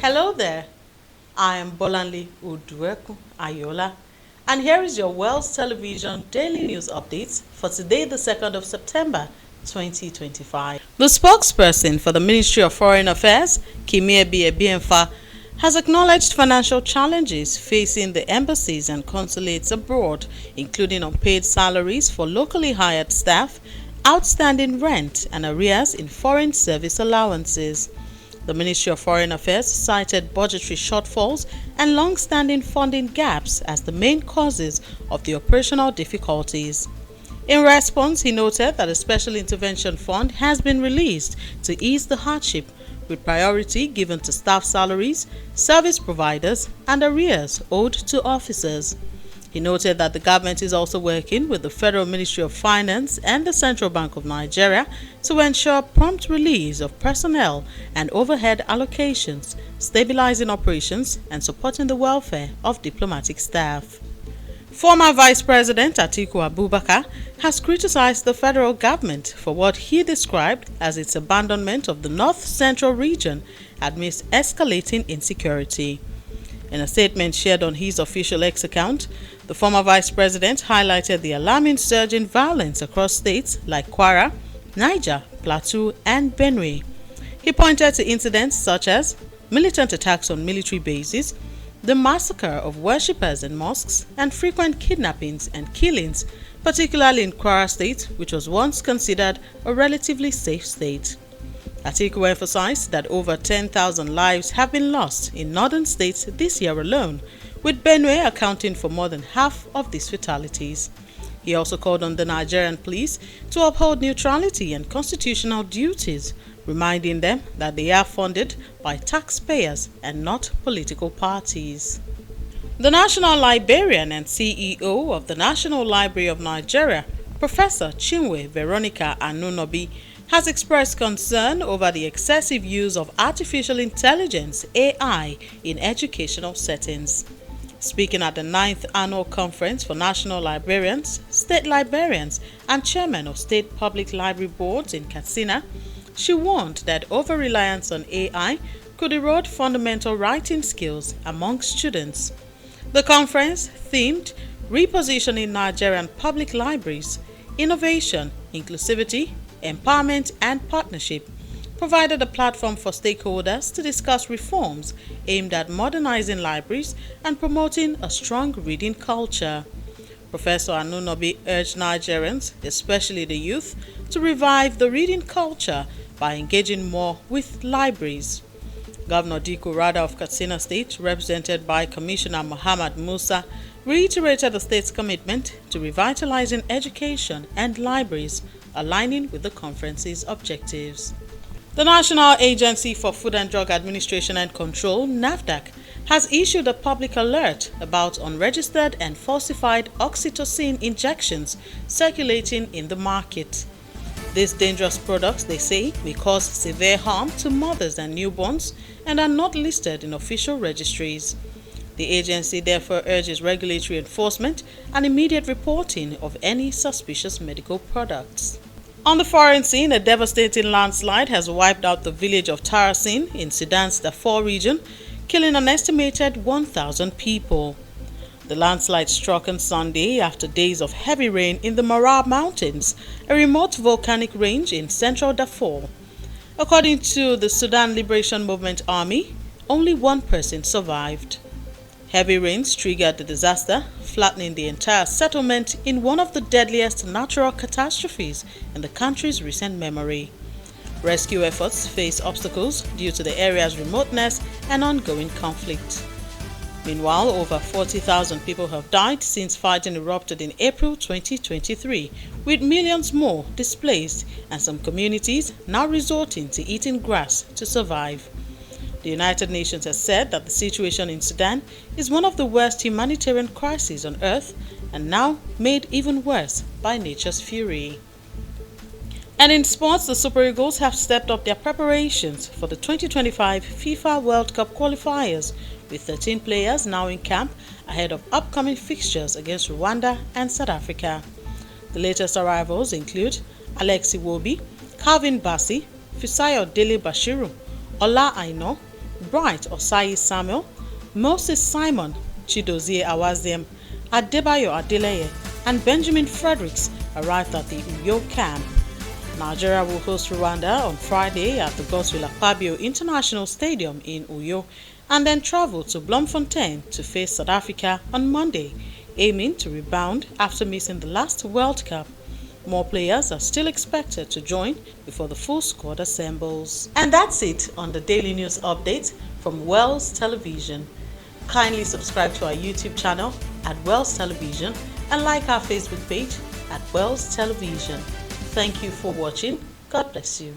Hello there, I am Bolanle Udueku Ayola, and here is your Wells Television Daily News Updates for today, the 2nd of September 2025. The spokesperson for the Ministry of Foreign Affairs, Kimiebi Ebiemfa, has acknowledged financial challenges facing the embassies and consulates abroad, including unpaid salaries for locally hired staff, outstanding rent, and arrears in foreign service allowances. The Ministry of Foreign Affairs cited budgetary shortfalls and long-standing funding gaps as the main causes of the operational difficulties. In response, he noted that a special intervention fund has been released to ease the hardship, with priority given to staff salaries, service providers, and arrears owed to officers. He noted that the government is also working with the Federal Ministry of Finance and the Central Bank of Nigeria to ensure prompt release of personnel and overhead allocations, stabilizing operations and supporting the welfare of diplomatic staff. Former Vice President Atiku Abubakar has criticized the federal government for what he described as its abandonment of the North Central region amidst escalating insecurity. In a statement shared on his official X account, the former vice president highlighted the alarming surge in violence across states like Kwara, Niger, Plateau, and Benue. He pointed to incidents such as militant attacks on military bases, the massacre of worshippers in mosques, and frequent kidnappings and killings, particularly in Kwara State, which was once considered a relatively safe state. Atiku emphasized that over 10,000 lives have been lost in northern states this year alone, with Benue accounting for more than half of these fatalities. He also called on the Nigerian police to uphold neutrality and constitutional duties, reminding them that they are funded by taxpayers and not political parties. The National Librarian and CEO of the National Library of Nigeria, Professor Chinwe Veronica Anunobi, has expressed concern over the excessive use of artificial intelligence (AI) in educational settings. Speaking at the 9th Annual Conference for National Librarians, State Librarians, and Chairmen of State Public Library Boards in Katsina, she warned that over-reliance on AI could erode fundamental writing skills among students. The conference themed Repositioning Nigerian Public Libraries, Innovation, Inclusivity, Empowerment and Partnership provided a platform for stakeholders to discuss reforms aimed at modernizing libraries and promoting a strong reading culture. Professor Anunobi urged Nigerians, especially the youth, to revive the reading culture by engaging more with libraries. Governor Diko Rada of Katsina State, represented by Commissioner Muhammad Musa, reiterated the state's commitment to revitalizing education and libraries, aligning with the conference's objectives. The National Agency for Food and Drug Administration and Control, NAFDAC, has issued a public alert about unregistered and falsified oxytocin injections circulating in the market. These dangerous products, they say, may cause severe harm to mothers and newborns and are not listed in official registries. The agency therefore urges regulatory enforcement and immediate reporting of any suspicious medical products. On the foreign scene, a devastating landslide has wiped out the village of Tarasin in Sudan's Darfur region, killing an estimated 1,000 people. The landslide struck on Sunday after days of heavy rain in the Marab Mountains, a remote volcanic range in central Darfur. According to the Sudan Liberation Movement Army, only one person survived. Heavy rains triggered the disaster, flattening the entire settlement in one of the deadliest natural catastrophes in the country's recent memory. Rescue efforts face obstacles due to the area's remoteness and ongoing conflict. Meanwhile, over 40,000 people have died since fighting erupted in April 2023, with millions more displaced and some communities now resorting to eating grass to survive. The United Nations has said that the situation in Sudan is one of the worst humanitarian crises on earth and now made even worse by nature's fury. And in sports, the Super Eagles have stepped up their preparations for the 2025 FIFA World Cup qualifiers, with 13 players now in camp ahead of upcoming fixtures against Rwanda and South Africa. The latest arrivals include Alexi Wobi, Calvin Bassey, Fisayo Dele Bashiru, Ola Aino, Bright Osayi Samuel, Moses Simon, Chidozie Awaziem, Adebayo Adeleye, and Benjamin Fredericks arrived at the Uyo camp. Nigeria will host Rwanda on Friday at the Godswill Akpabio International Stadium in Uyo and then travel to Bloemfontein to face South Africa on Monday, aiming to rebound after missing the last World Cup. More players are still expected to join before the full squad assembles. And that's it on the Daily News Update from Wells Television. Kindly subscribe to our YouTube channel at Wells Television and like our Facebook page at Wells Television. Thank you for watching. God bless you.